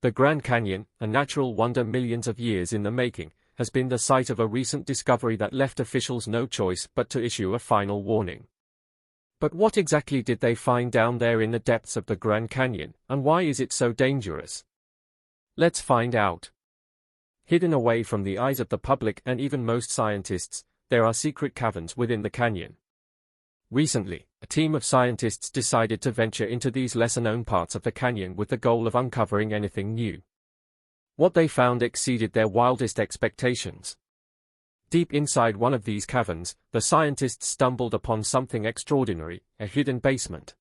The Grand Canyon, a natural wonder millions of years in the making, has been the site of a recent discovery that left officials no choice but to issue a final warning. But what exactly did they find down there in the depths of the Grand Canyon, and why is it so dangerous? Let's find out. Hidden away from the eyes of the public and even most scientists, there are secret caverns within the canyon. Recently, a team of scientists decided to venture into these lesser-known parts of the canyon with the goal of uncovering anything new. What they found exceeded their wildest expectations. Deep inside one of these caverns, the scientists stumbled upon something extraordinary, a hidden basement.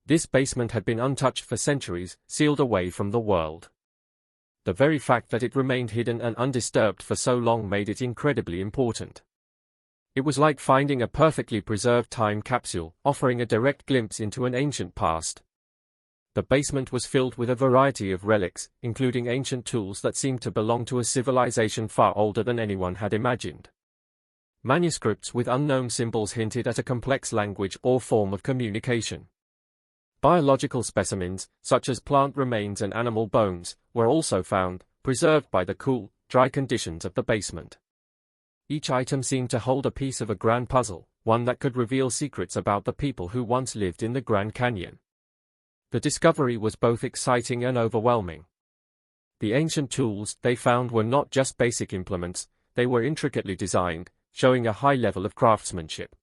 This basement had been untouched for centuries, sealed away from the world. The very fact that it remained hidden and undisturbed for so long made it incredibly important. It was like finding a perfectly preserved time capsule, offering a direct glimpse into an ancient past. The basement was filled with a variety of relics, including ancient tools that seemed to belong to a civilization far older than anyone had imagined. Manuscripts with unknown symbols hinted at a complex language or form of communication. Biological specimens, such as plant remains and animal bones, were also found, preserved by the cool, dry conditions of the basement. Each item seemed to hold a piece of a grand puzzle, one that could reveal secrets about the people who once lived in the Grand Canyon. The discovery was both exciting and overwhelming. The ancient tools they found were not just basic implements, they were intricately designed, showing a high level of craftsmanship.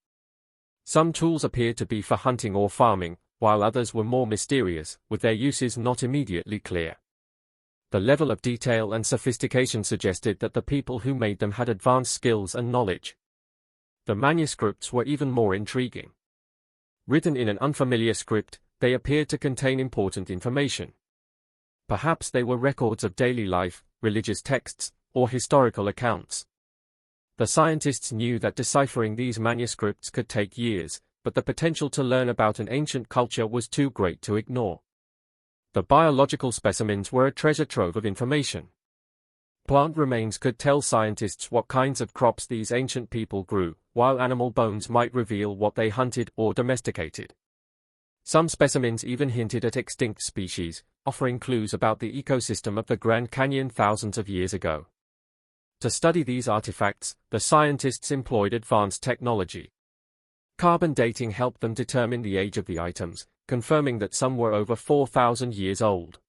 Some tools appeared to be for hunting or farming, while others were more mysterious, with their uses not immediately clear. The level of detail and sophistication suggested that the people who made them had advanced skills and knowledge. The manuscripts were even more intriguing. Written in an unfamiliar script, they appeared to contain important information. Perhaps they were records of daily life, religious texts, or historical accounts. The scientists knew that deciphering these manuscripts could take years, but the potential to learn about an ancient culture was too great to ignore. The biological specimens were a treasure trove of information. Plant remains could tell scientists what kinds of crops these ancient people grew, while animal bones might reveal what they hunted or domesticated. Some specimens even hinted at extinct species, offering clues about the ecosystem of the Grand Canyon thousands of years ago. To study these artifacts, the scientists employed advanced technology. Carbon dating helped them determine the age of the items, confirming that some were over 4,000 years old.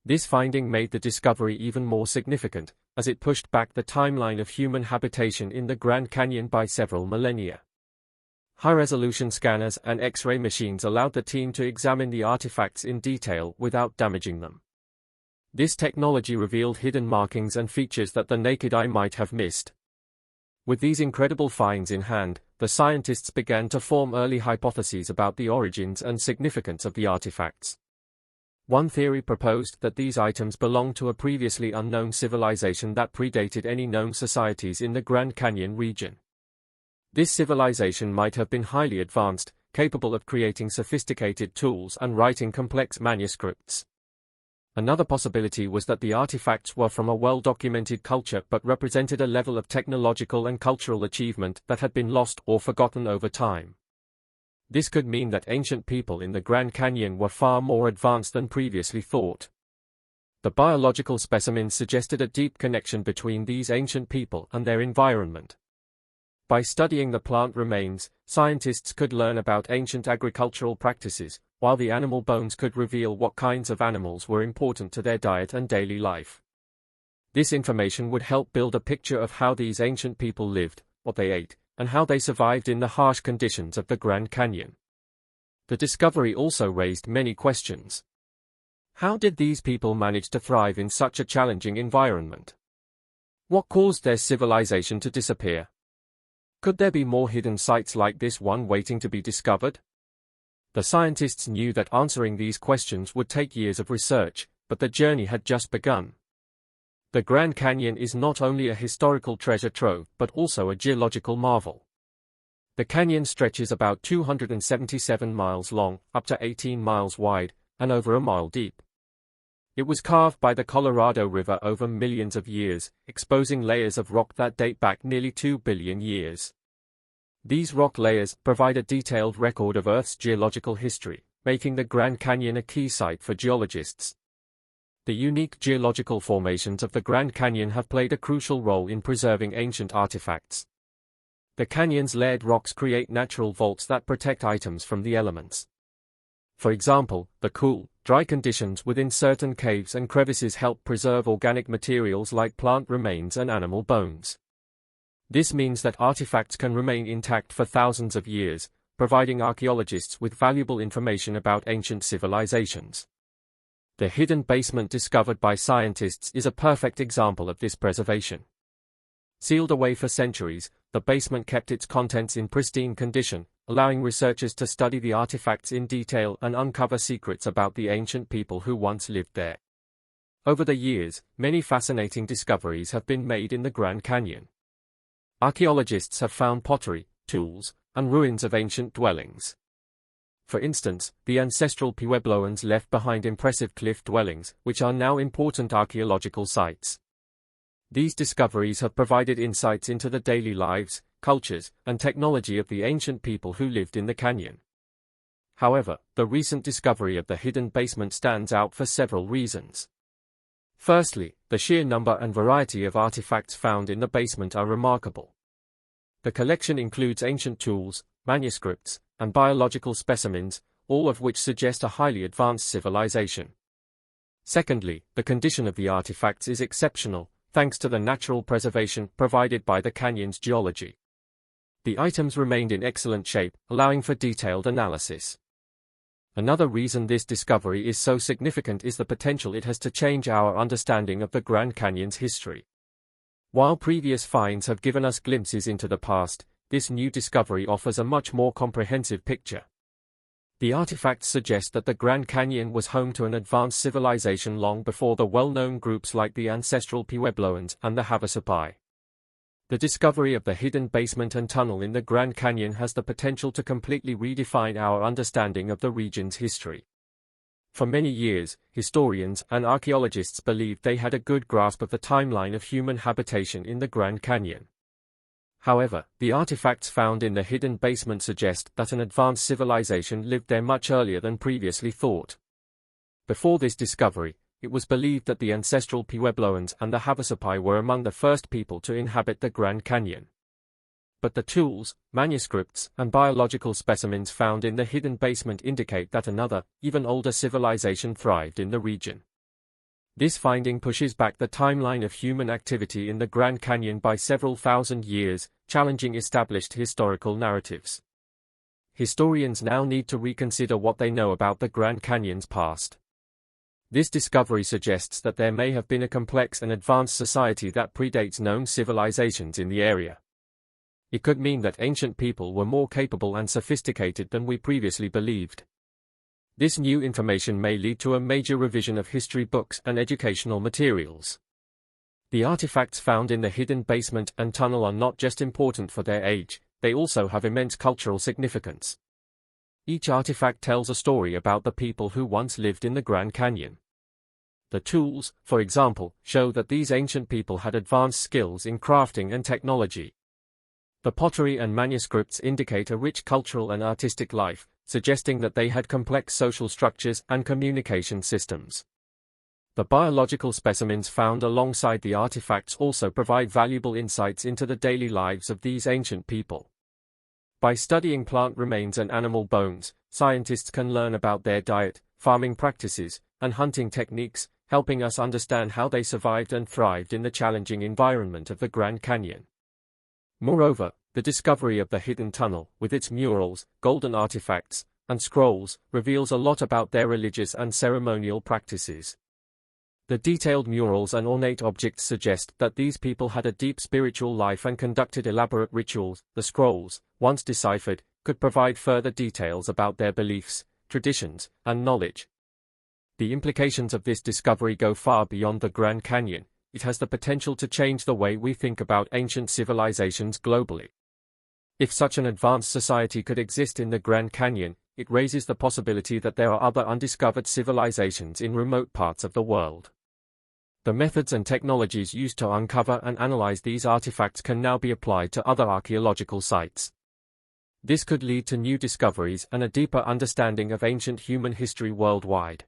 This finding made the discovery even more significant, as it pushed back the timeline of human habitation in the Grand Canyon by several millennia. High-resolution scanners and X-ray machines allowed the team to examine the artifacts in detail without damaging them. This technology revealed hidden markings and features that the naked eye might have missed. With these incredible finds in hand, the scientists began to form early hypotheses about the origins and significance of the artifacts. One theory proposed that these items belonged to a previously unknown civilization that predated any known societies in the Grand Canyon region. This civilization might have been highly advanced, capable of creating sophisticated tools and writing complex manuscripts. Another possibility was that the artifacts were from a well-documented culture but represented a level of technological and cultural achievement that had been lost or forgotten over time. This could mean that ancient people in the Grand Canyon were far more advanced than previously thought. The biological specimens suggested a deep connection between these ancient people and their environment. By studying the plant remains, scientists could learn about ancient agricultural practices, while the animal bones could reveal what kinds of animals were important to their diet and daily life. This information would help build a picture of how these ancient people lived, what they ate, and how they survived in the harsh conditions of the Grand Canyon. The discovery also raised many questions. How did these people manage to thrive in such a challenging environment? What caused their civilization to disappear? Could there be more hidden sites like this one waiting to be discovered? The scientists knew that answering these questions would take years of research, but the journey had just begun. The Grand Canyon is not only a historical treasure trove but also a geological marvel. The canyon stretches about 277 miles long, up to 18 miles wide, and over a mile deep. It was carved by the Colorado River over millions of years, exposing layers of rock that date back nearly 2 billion years. These rock layers provide a detailed record of Earth's geological history, making the Grand Canyon a key site for geologists. The unique geological formations of the Grand Canyon have played a crucial role in preserving ancient artifacts. The canyon's layered rocks create natural vaults that protect items from the elements. For example, the cool, dry conditions within certain caves and crevices help preserve organic materials like plant remains and animal bones. This means that artifacts can remain intact for thousands of years, providing archaeologists with valuable information about ancient civilizations. The hidden basement discovered by scientists is a perfect example of this preservation. Sealed away for centuries, the basement kept its contents in pristine condition, allowing researchers to study the artifacts in detail and uncover secrets about the ancient people who once lived there. Over the years, many fascinating discoveries have been made in the Grand Canyon. Archaeologists have found pottery, tools, and ruins of ancient dwellings. For instance, the ancestral Puebloans left behind impressive cliff dwellings, which are now important archaeological sites. These discoveries have provided insights into the daily lives, cultures, and technology of the ancient people who lived in the canyon. However, the recent discovery of the hidden basement stands out for several reasons. Firstly, the sheer number and variety of artifacts found in the basement are remarkable. The collection includes ancient tools, manuscripts, and biological specimens, all of which suggest a highly advanced civilization. Secondly, the condition of the artifacts is exceptional, thanks to the natural preservation provided by the canyon's geology. The items remained in excellent shape, allowing for detailed analysis. Another reason this discovery is so significant is the potential it has to change our understanding of the Grand Canyon's history. While previous finds have given us glimpses into the past, this new discovery offers a much more comprehensive picture. The artifacts suggest that the Grand Canyon was home to an advanced civilization long before the well-known groups like the ancestral Puebloans and the Havasupai. The discovery of the hidden basement and tunnel in the Grand Canyon has the potential to completely redefine our understanding of the region's history. For many years, historians and archaeologists believed they had a good grasp of the timeline of human habitation in the Grand Canyon. However, the artifacts found in the hidden basement suggest that an advanced civilization lived there much earlier than previously thought. Before this discovery, it was believed that the ancestral Puebloans and the Havasupai were among the first people to inhabit the Grand Canyon. But the tools, manuscripts, and biological specimens found in the hidden basement indicate that another, even older civilization thrived in the region. This finding pushes back the timeline of human activity in the Grand Canyon by several thousand years, challenging established historical narratives. Historians now need to reconsider what they know about the Grand Canyon's past. This discovery suggests that there may have been a complex and advanced society that predates known civilizations in the area. It could mean that ancient people were more capable and sophisticated than we previously believed. This new information may lead to a major revision of history books and educational materials. The artifacts found in the hidden basement and tunnel are not just important for their age, they also have immense cultural significance. Each artifact tells a story about the people who once lived in the Grand Canyon. The tools, for example, show that these ancient people had advanced skills in crafting and technology. The pottery and manuscripts indicate a rich cultural and artistic life, suggesting that they had complex social structures and communication systems. The biological specimens found alongside the artifacts also provide valuable insights into the daily lives of these ancient people. By studying plant remains and animal bones, scientists can learn about their diet, farming practices, and hunting techniques, helping us understand how they survived and thrived in the challenging environment of the Grand Canyon. Moreover, the discovery of the hidden tunnel, with its murals, golden artifacts, and scrolls, reveals a lot about their religious and ceremonial practices. The detailed murals and ornate objects suggest that these people had a deep spiritual life and conducted elaborate rituals. The scrolls, once deciphered, could provide further details about their beliefs, traditions, and knowledge. The implications of this discovery go far beyond the Grand Canyon. It has the potential to change the way we think about ancient civilizations globally. If such an advanced society could exist in the Grand Canyon, it raises the possibility that there are other undiscovered civilizations in remote parts of the world. The methods and technologies used to uncover and analyze these artifacts can now be applied to other archaeological sites. This could lead to new discoveries and a deeper understanding of ancient human history worldwide.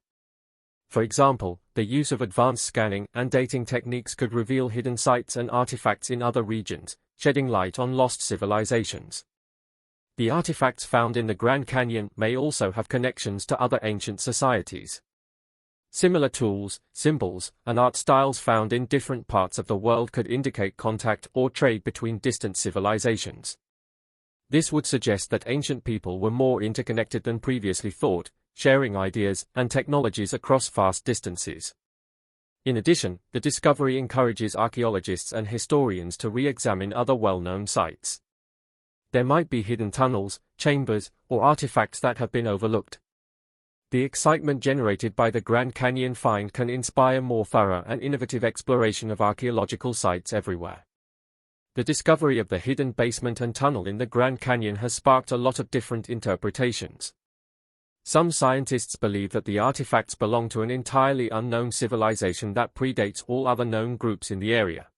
For example, the use of advanced scanning and dating techniques could reveal hidden sites and artifacts in other regions, shedding light on lost civilizations. The artifacts found in the Grand Canyon may also have connections to other ancient societies. Similar tools, symbols, and art styles found in different parts of the world could indicate contact or trade between distant civilizations. This would suggest that ancient people were more interconnected than previously thought, sharing ideas and technologies across vast distances. In addition, the discovery encourages archaeologists and historians to re-examine other well-known sites. There might be hidden tunnels, chambers, or artifacts that have been overlooked. The excitement generated by the Grand Canyon find can inspire more thorough and innovative exploration of archaeological sites everywhere. The discovery of the hidden basement and tunnel in the Grand Canyon has sparked a lot of different interpretations. Some scientists believe that the artifacts belong to an entirely unknown civilization that predates all other known groups in the area.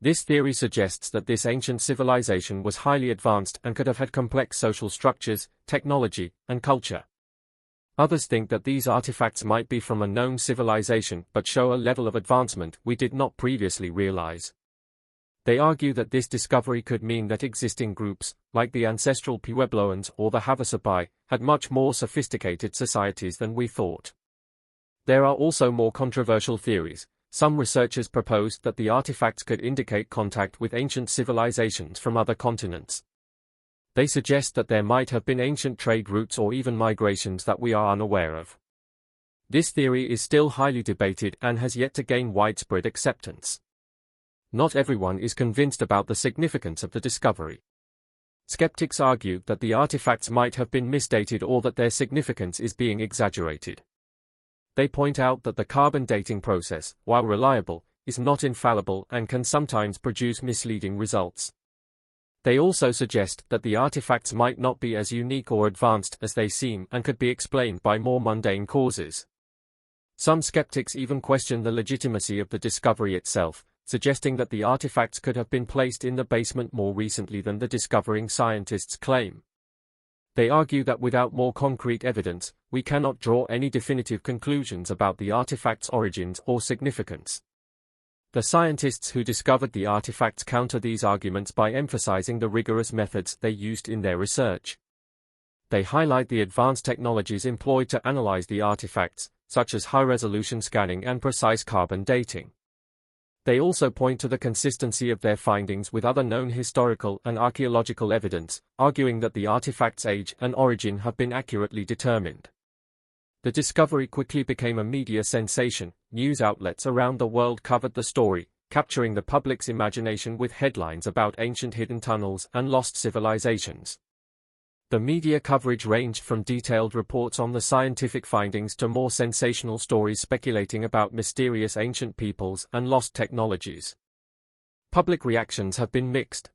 This theory suggests that this ancient civilization was highly advanced and could have had complex social structures, technology, and culture. Others think that these artifacts might be from a known civilization but show a level of advancement we did not previously realize. They argue that this discovery could mean that existing groups, like the ancestral Puebloans or the Havasupai, had much more sophisticated societies than we thought. There are also more controversial theories. Some researchers proposed that the artifacts could indicate contact with ancient civilizations from other continents. They suggest that there might have been ancient trade routes or even migrations that we are unaware of. This theory is still highly debated and has yet to gain widespread acceptance. Not everyone is convinced about the significance of the discovery. Skeptics argue that the artifacts might have been misdated or that their significance is being exaggerated. They point out that the carbon dating process, while reliable, is not infallible and can sometimes produce misleading results. They also suggest that the artifacts might not be as unique or advanced as they seem and could be explained by more mundane causes. Some skeptics even question the legitimacy of the discovery itself, suggesting that the artifacts could have been placed in the basement more recently than the discovering scientists claim. They argue that without more concrete evidence, we cannot draw any definitive conclusions about the artifacts' origins or significance. The scientists who discovered the artifacts counter these arguments by emphasizing the rigorous methods they used in their research. They highlight the advanced technologies employed to analyze the artifacts, such as high-resolution scanning and precise carbon dating. They also point to the consistency of their findings with other known historical and archaeological evidence, arguing that the artifact's age and origin have been accurately determined. The discovery quickly became a media sensation. News outlets around the world covered the story, capturing the public's imagination with headlines about ancient hidden tunnels and lost civilizations. The media coverage ranged from detailed reports on the scientific findings to more sensational stories speculating about mysterious ancient peoples and lost technologies. Public reactions have been mixed.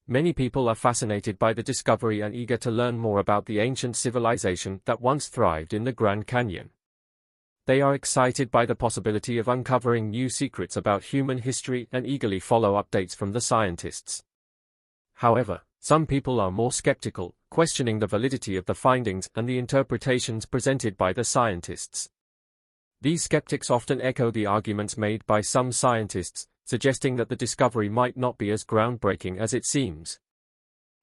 Many people are fascinated by the discovery and eager to learn more about the ancient civilization that once thrived in the Grand Canyon. They are excited by the possibility of uncovering new secrets about human history and eagerly follow updates from the scientists. However, some people are more skeptical, questioning the validity of the findings and the interpretations presented by the scientists. These skeptics often echo the arguments made by some scientists, suggesting that the discovery might not be as groundbreaking as it seems.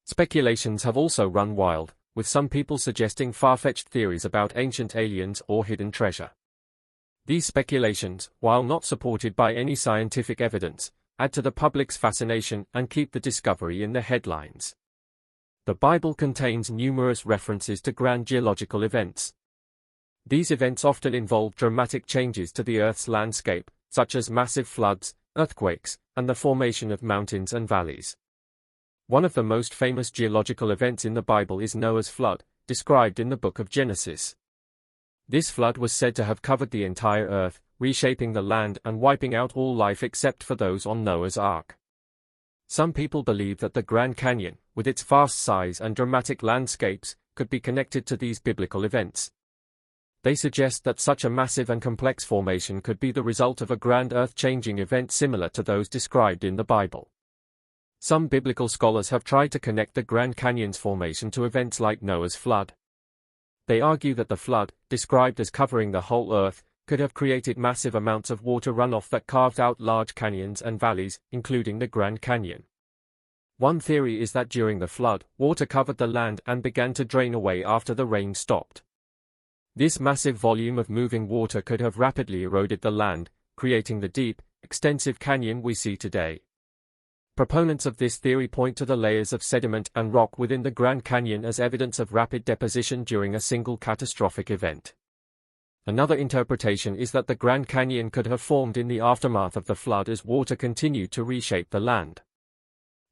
Speculations have also run wild, with some people suggesting far-fetched theories about ancient aliens or hidden treasure. These speculations, while not supported by any scientific evidence, add to the public's fascination and keep the discovery in the headlines. The Bible contains numerous references to grand geological events. These events often involve dramatic changes to the Earth's landscape, such as massive floods, earthquakes, and the formation of mountains and valleys. One of the most famous geological events in the Bible is Noah's flood, described in the book of Genesis. This flood was said to have covered the entire earth, reshaping the land and wiping out all life except for those on Noah's Ark. Some people believe that the Grand Canyon, with its vast size and dramatic landscapes, could be connected to these biblical events. They suggest that such a massive and complex formation could be the result of a grand earth-changing event similar to those described in the Bible. Some biblical scholars have tried to connect the Grand Canyon's formation to events like Noah's flood. They argue that the flood, described as covering the whole Earth, could have created massive amounts of water runoff that carved out large canyons and valleys, including the Grand Canyon. One theory is that during the flood, water covered the land and began to drain away after the rain stopped. This massive volume of moving water could have rapidly eroded the land, creating the deep, extensive canyon we see today. Proponents of this theory point to the layers of sediment and rock within the Grand Canyon as evidence of rapid deposition during a single catastrophic event. Another interpretation is that the Grand Canyon could have formed in the aftermath of the flood as water continued to reshape the land.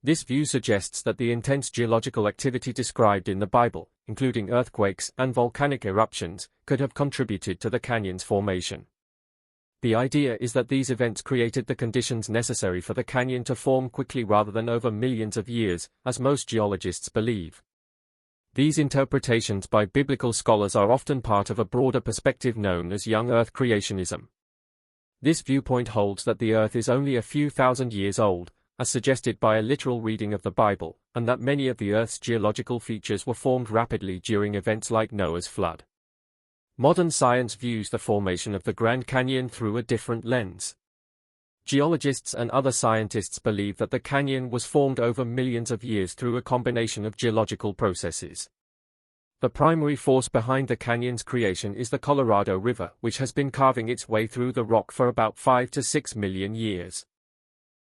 This view suggests that the intense geological activity described in the Bible, including earthquakes and volcanic eruptions, could have contributed to the canyon's formation. The idea is that these events created the conditions necessary for the canyon to form quickly rather than over millions of years, as most geologists believe. These interpretations by biblical scholars are often part of a broader perspective known as young Earth creationism. This viewpoint holds that the Earth is only a few thousand years old, as suggested by a literal reading of the Bible, and that many of the Earth's geological features were formed rapidly during events like Noah's flood. Modern science views the formation of the Grand Canyon through a different lens. Geologists and other scientists believe that the canyon was formed over millions of years through a combination of geological processes. The primary force behind the canyon's creation is the Colorado River, which has been carving its way through the rock for about 5 to 6 million years.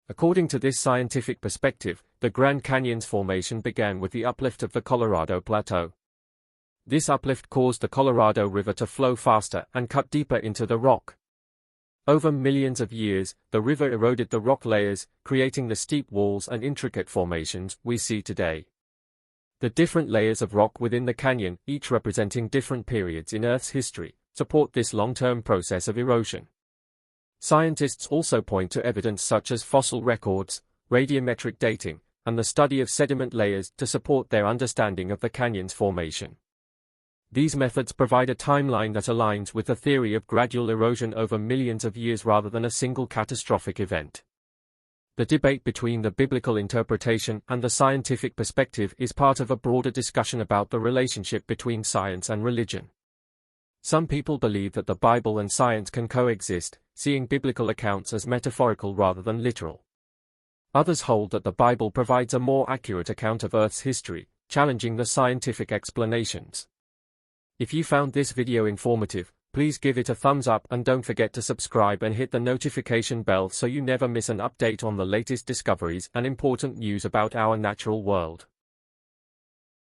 According to this scientific perspective, the Grand Canyon's formation began with the uplift of the Colorado Plateau. This uplift caused the Colorado River to flow faster and cut deeper into the rock. Over millions of years, the river eroded the rock layers, creating the steep walls and intricate formations we see today. The different layers of rock within the canyon, each representing different periods in Earth's history, support this long-term process of erosion. Scientists also point to evidence such as fossil records, radiometric dating, and the study of sediment layers to support their understanding of the canyon's formation. These methods provide a timeline that aligns with the theory of gradual erosion over millions of years rather than a single catastrophic event. The debate between the biblical interpretation and the scientific perspective is part of a broader discussion about the relationship between science and religion. Some people believe that the Bible and science can coexist, seeing biblical accounts as metaphorical rather than literal. Others hold that the Bible provides a more accurate account of Earth's history, challenging the scientific explanations. If you found this video informative, please give it a thumbs up and don't forget to subscribe and hit the notification bell so you never miss an update on the latest discoveries and important news about our natural world.